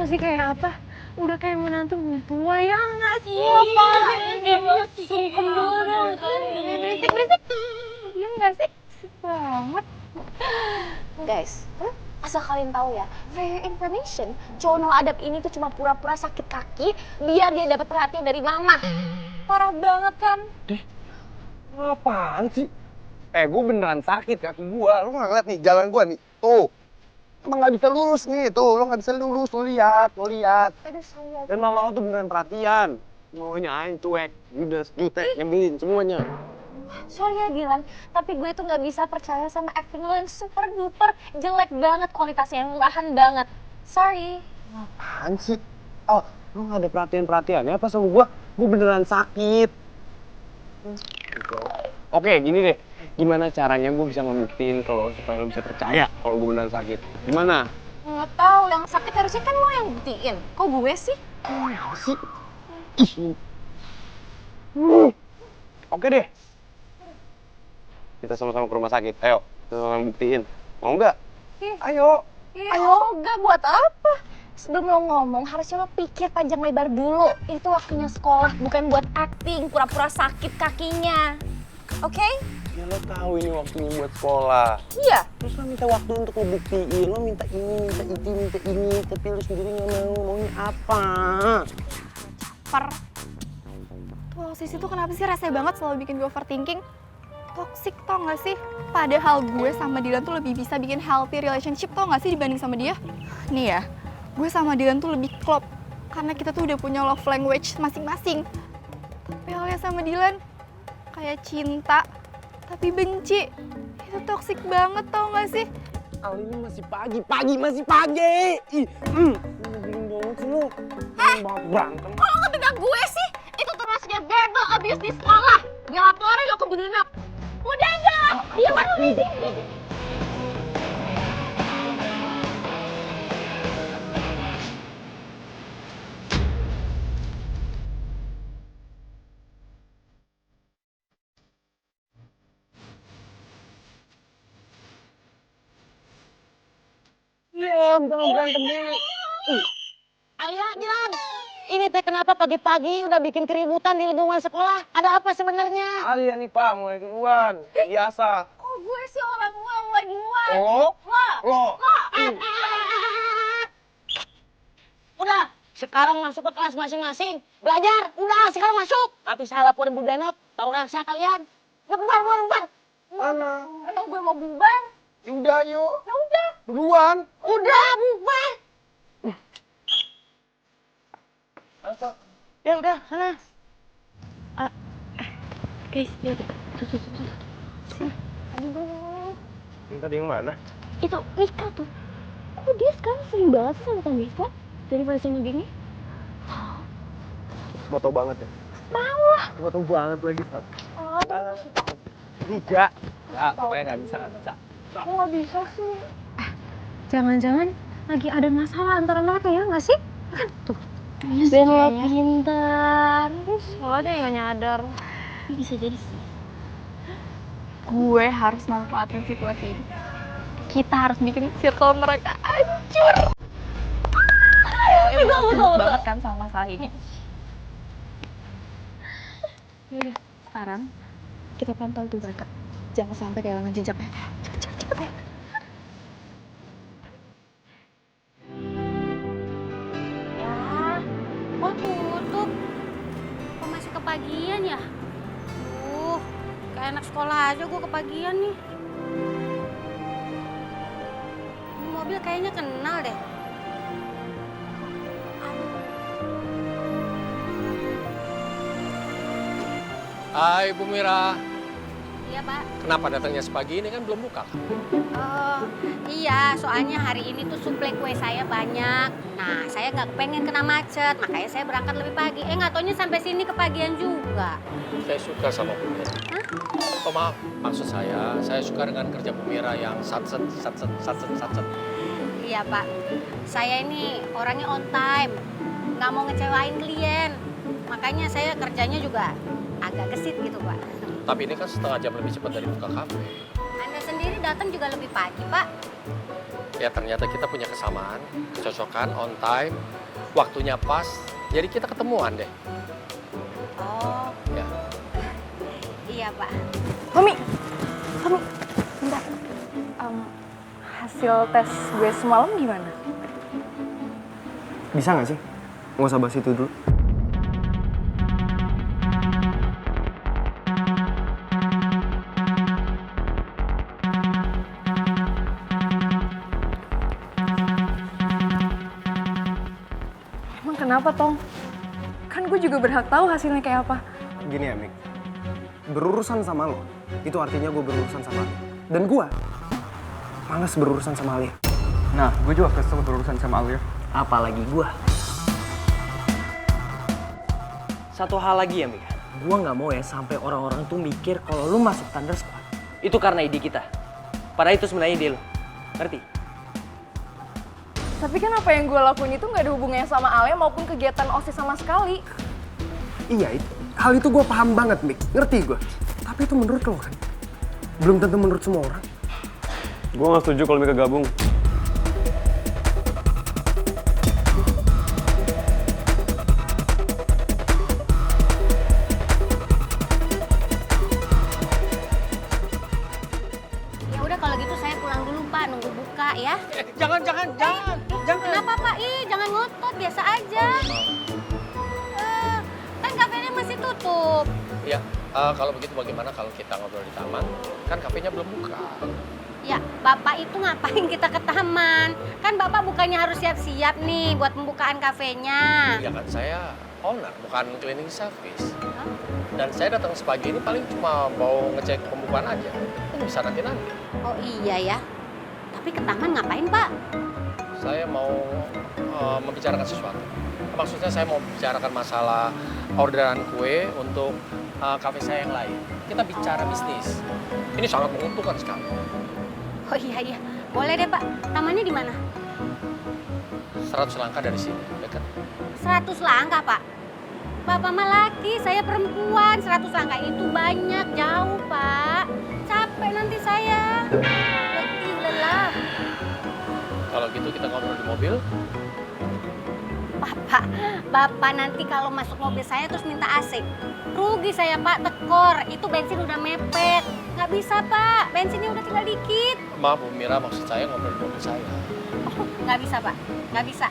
gak sih kayak apa? Udah kayak menantu tua ya nggak sih? Berisik. Iya nggak sih? Banget. Guys, asal kalian tahu ya, for your information, cowok nol adab ini tuh cuma pura-pura sakit kaki biar dia dapat perhatian dari mama. Parah banget kan? Apaan sih? Gue beneran sakit kaki gua. Lu nggak ngeliat nih jalan gua nih. Tuh. Emang nggak bisa lurus nih. Tuh, lu nggak bisa lurus. Lu lihat. Dan mama lu tuh beneran perhatian. Maunya aing cuek. Judes, jutek, nyebelin semuanya. Sorry ya Gilang, tapi gue tuh nggak bisa percaya sama acting lo yang super duper jelek banget kualitasnya, yang murahan banget. Sorry. Apaan sih? Oh, lu nggak ada perhatian-perhatiannya apa sama gua? Gua beneran sakit. Oke, gini deh. Gimana caranya gue bisa membuktiin kalau supaya lo bisa percaya kalau gue beneran sakit? Gimana? Nggak tahu, yang sakit harusnya kan lo yang buktiin. Kok gue sih? Apa sih? Oke deh. Kita sama-sama ke rumah sakit. Ayo, kita sama-sama buktiin. Mau nggak? Ayo. Ayo, nggak buat apa? Sebelum lo ngomong, harusnya lo pikir panjang lebar dulu. Itu waktunya sekolah, bukan buat acting, pura-pura sakit kakinya. Oke? Ya lo tahu ini waktunya buat sekolah. Iya. Terus lo minta waktu untuk ngebuktiin. Lo minta ini, minta itu, minta ini. Tapi lo sendiri nggak mau. Maunya apa? Tuh Sisi tuh kenapa sih rese banget selalu bikin gue overthinking? Toxic tau gak sih? Padahal gue sama Dylan tuh lebih bisa bikin healthy relationship tau gak sih dibanding sama dia? Nih ya, gue sama Dylan tuh lebih klop karena kita tuh udah punya love language masing-masing. Tapi halnya sama Dylan kayak cinta tapi benci. Itu toxic banget tau gak sih? Al ini masih pagi. Ih, nyebelin banget sih lo. Berantem. Kok lo ngebedak gue sih? Itu termasuknya verbal abuse di sekolah. Gue laporin lo ke Bu Denap. Udah enggak? Dia baru meeting. Jangan berantem dulu. Ayah, Dilan. Ini teh kenapa pagi-pagi udah bikin keributan di lingkungan sekolah? Ada apa sebenarnya? Alia nih Pak, mulai duluan. Biasa. Kok gue sih orang gue mulai duluan? Lo. Udah, sekarang masuk ke kelas masing-masing. Belajar, udah sekarang masuk. Tapi saya laporin Bu Denop, tahu rasa kalian. Ya bubar. Mana? Emang gue mau bubar? Udah yuk. Ya udah. Duluan. Udah, bubar. Ya udah, sana. Guys, lihat tuh. Ini tadi yang mana? Itu Mika tuh. Kok dia sekarang sering banget sih sama Kang Rizka daripada sama gengnya? Foto banget ya? Mau lah. Foto banget lagi. Juga. Ya, pokoknya nggak bisa. Kok nggak bisa sih? Jangan-jangan lagi ada masalah antara mereka ya nggak sih? Kan tuh. Ben lo pintar. Lo ada yang nyadar. Bisa jadi sih. Gue harus manfaatin situasi ini. Kita harus bikin circle mereka hancur. Betul. Banget kan sama masalah ini. Yaudah, sekarang kita pantau tuh mereka. Jangan sampai kehilangan jejaknya. Cepet. Ya, kok tutup? Kok masih kepagian ya? Kayak anak sekolah aja gue kepagian nih. Ini mobil kayaknya kenal deh. Hai Bu Mira, Iya Pak. kenapa datangnya sepagi ini kan belum buka? Iya, soalnya hari ini tuh suplai kue saya banyak. Nah, saya nggak pengen kena macet, makanya saya berangkat lebih pagi. Nggak taunya sampai sini kepagian juga. Saya suka sama Bu Mira. Oh maaf, maksud saya suka dengan kerja Bu Mira yang satset. Iya Pak, saya ini orangnya on time, nggak mau ngecewain klien. Makanya saya kerjanya juga agak gesit gitu Pak. Tapi ini kan setengah jam lebih cepat dari buka kafe. Anda sendiri datang juga lebih pagi Pak. Ya ternyata kita punya kesamaan, kecocokan, on time, waktunya pas. Jadi kita ketemuan deh. Oh, Ya. iya Pak. Tommy, bentar. Hasil tes gue semalam gimana? Bisa nggak sih? Nggak usah bahas itu dulu. Emang kenapa, Tong? Kan gue juga berhak tahu hasilnya kayak apa. Gini ya, Mik. Berurusan sama lo, itu artinya gue berurusan sama Ali. Dan gue malas berurusan sama Ali. Nah, gue juga kesel berurusan sama Ali. Apalagi gua. Satu hal lagi ya, Mika. Gua nggak mau ya sampai orang-orang tuh mikir kalau lu masuk Thunder Squad itu karena ide kita. Padahal itu sebenarnya ide lu. Ngerti? Tapi kan apa yang gue lakuin itu nggak ada hubungannya sama Alia maupun kegiatan OSIS sama sekali. Iya, hal itu gue paham banget, Mik. Ngerti gue. Tapi itu menurut lo kan? Belum tentu menurut semua orang. Gue gak setuju kalau Mika gabung. Ya udah kalau gitu saya pulang dulu Pak, nunggu buka ya. Jangan. Kenapa Pak? Jangan ngotot, biasa aja. Kan kafenya masih tutup. Ya, kalau begitu bagaimana kalau kita ngobrol di taman? Kan kafenya belum buka. Ya, Bapak itu ngapain kita ke taman? Kan Bapak bukannya harus siap-siap nih buat pembukaan kafenya. Iya kan saya owner, bukan cleaning service. Dan saya datang sepagi ini paling cuma mau ngecek pembukaan aja. Ini bisa nanti-nanti. Oh iya ya. Tapi ke taman ngapain Pak? Saya mau membicarakan sesuatu. Maksudnya saya mau bicarakan masalah orderan kue untuk kafe saya yang lain. Kita bicara bisnis. Ini sangat menguntungkan sekali. Oh iya. Boleh deh Pak. Tamannya di mana? 100 langkah dari sini, dekat. 100 langkah Pak. Bapak mah laki, saya perempuan. 100 langkah itu banyak, jauh Pak. Capek nanti saya. Letih, lelah. Kalau gitu kita ngobrol di mobil. Bapak nanti kalau masuk mobil saya terus minta AC. Rugi saya Pak, tekor. Itu bensin udah mepet. Nggak bisa Pak, bensinnya udah tinggal dikit. Maaf Bu Mira, maksud saya ngobrol di mobil saya. Oh, nggak bisa Pak, nggak bisa.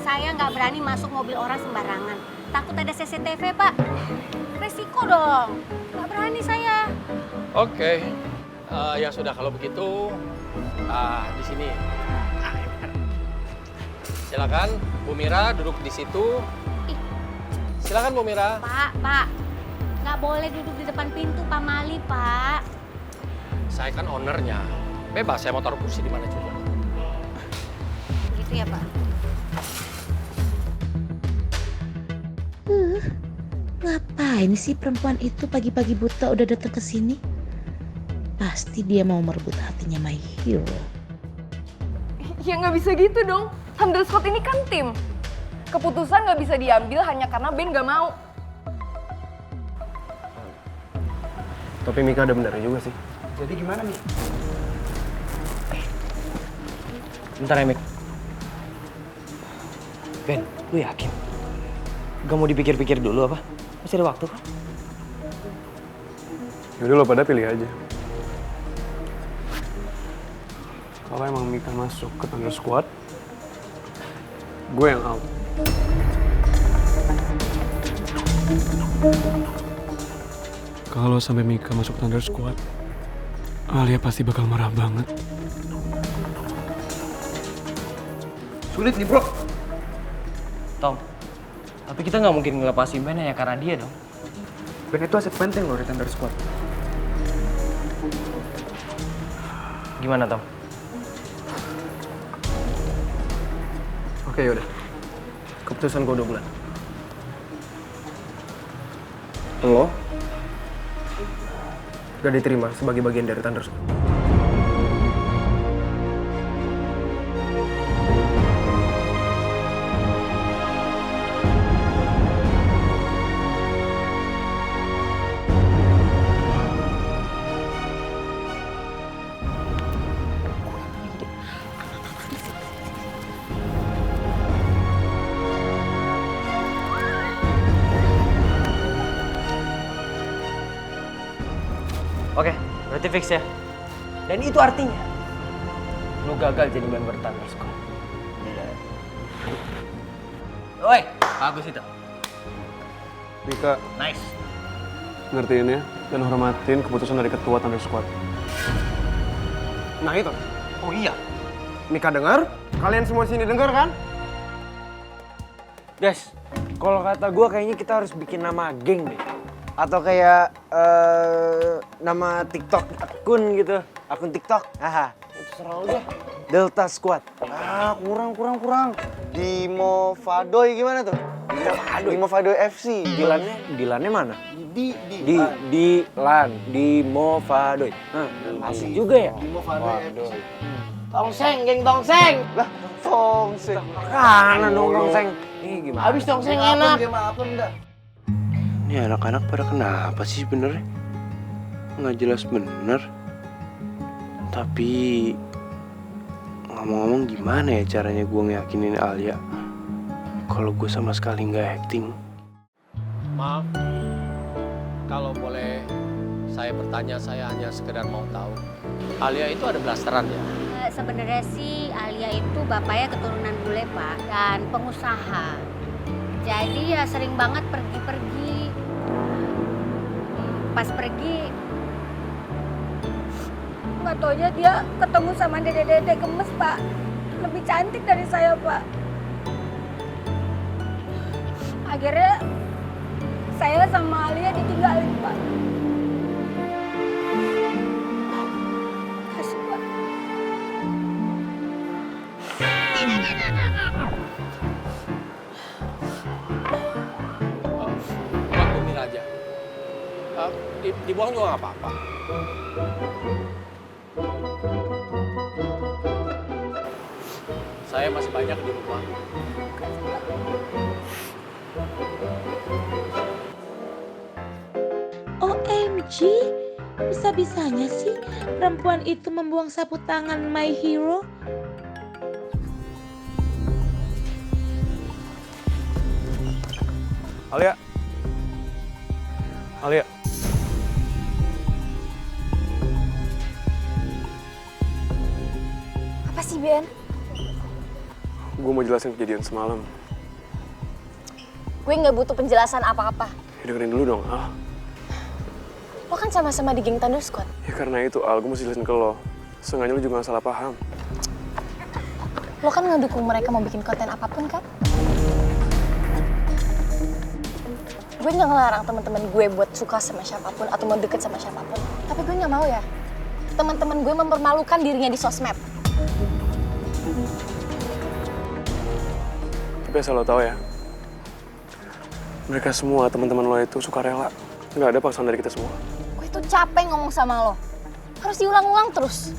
Saya nggak berani masuk mobil orang sembarangan. Takut ada CCTV Pak. Resiko dong. Nggak berani saya. Oke. Ya sudah kalau begitu di sini. Silakan Bu Mira duduk di situ. Ih. Silakan Bu Mira. Pak. Nggak boleh duduk di depan pintu Pak Mali, Pak. Saya kan ownernya. Bebas saya mau taruh kursi di mana juga. Gitu ya Pak. Ngapain sih perempuan itu pagi-pagi buta udah datang ke sini? Pasti dia mau merebut hatinya my hero. Ya nggak bisa gitu dong. Thunder Squad ini kan tim. Keputusan nggak bisa diambil hanya karena Ben nggak mau. Tapi Mika ada benernya juga sih. Jadi gimana nih? Bentar ya, Mik. Ben, lu yakin? Gak mau dipikir-pikir dulu apa? Masih ada waktu kan? Yaudah lo pada pilih aja. Kalau emang Mika masuk ke Thunder Squad, gue yang out. Kalau sampai Mika masuk Thunder Squad, Alia pasti bakal marah banget. Sulit nih bro. Tom, tapi kita nggak mungkin ngelepasin Ben hanya karena dia dong. Ben itu aset penting loh di Thunder Squad. Gimana, Tom? Oke yaudah. Keputusan gue 2 bulan. Lo gak diterima sebagai bagian dari Thunder Squad. Berarti fix ya? Dan itu artinya lu gagal jadi member Thunder Squad. Woi, bagus itu. Mika, Nice. ngertiin ya dan hormatin keputusan dari ketua Thunder Squad. Nah itu, Oh iya. Mika dengar? Kalian semua sini dengar kan? Guys, kalau kata gue kayaknya kita harus bikin nama geng deh. Atau kayak nama TikTok akun gitu. Akun TikTok. Aha, itu serah lu deh. Delta Squad. Ah, kurang. Dimovadoy gimana tuh? Dimovadoy FC. Dilannya mana? Di Di Movadoy. Nah, asik juga ya. Dimovadoy FC. Tongseng, geng tongseng. Lah, tongseng. Kanan dong tongseng. Ih, gimana? Habis tongseng enak. Game apa dah? Ini anak-anak pada kenapa sih sebenarnya? Nggak jelas bener. Tapi ngomong-ngomong gimana ya caranya gue ngeyakinin Alia kalau gue sama sekali nggak acting? Maaf, kalau boleh saya bertanya, saya hanya sekedar mau tahu. Alia itu ada blasteran ya? Sebenarnya sih Alia itu bapaknya keturunan bule Pak dan pengusaha. Jadi ya sering banget pergi-pergi. Pas pergi, nggak taunya dia ketemu sama dede-dede gemes Pak. Lebih cantik dari saya Pak. Akhirnya saya sama Alia ditinggalin Pak. Kasih Pak. Pak Bumi Raja. Dibuang juga nggak apa-apa. Saya masih banyak di rumah. OMG, bisa-bisanya sih perempuan itu membuang sapu tangan my hero. Alia. Apa sih, Ben? Gue mau jelasin kejadian semalam. Gue nggak butuh penjelasan apa-apa. Ya, dengerin dulu dong, Al. Lo kan sama-sama di geng Thunder Squad. Ya karena itu, Al, gue mesti jelasin ke lo. Seenggaknya lo juga gak salah paham. Lo kan ngedukung mereka mau bikin konten apapun kan? Gue nggak ngelarang teman-teman gue buat suka sama siapapun atau mau deket sama siapapun. Tapi gue nggak mau ya teman-teman gue mempermalukan dirinya di sosmed. Tapi asal lo tahu ya, mereka semua teman-teman lo itu suka rela. Nggak ada paksaan dari kita semua. Gue tuh capek ngomong sama lo. Harus diulang-ulang terus.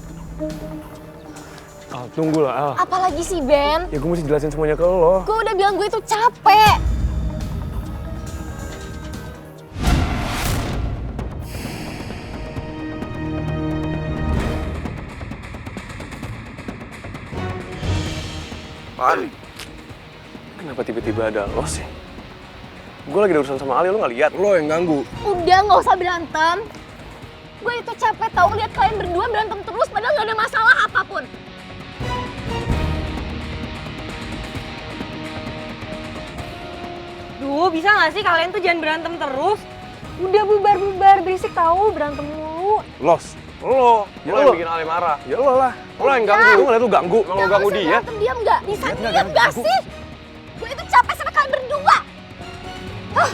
Al, tunggu lah, Al. Apalagi sih, Ben? Ya gue mesti jelasin semuanya ke lo. Gue udah bilang gue tuh capek. Ali, kenapa tiba-tiba ada lo sih? Gue lagi ada urusan sama Ali, lo nggak lihat? Lo yang ganggu. Udah, nggak usah berantem. Gue itu capek tau lihat kalian berdua berantem terus padahal nggak ada masalah apapun. Duh, bisa nggak sih kalian tuh jangan berantem terus? Udah bubar-bubar, berisik tahu berantem mulu. Los, lo yang bikin Ali marah. Ya lo lah. Lo yang ganggu, lo ngeliat lo ganggu. Kalau lo ganggu dia. Berantem diam nggak? Bisa diam nggak sih? Gue itu capek sama kalian berdua. Hah?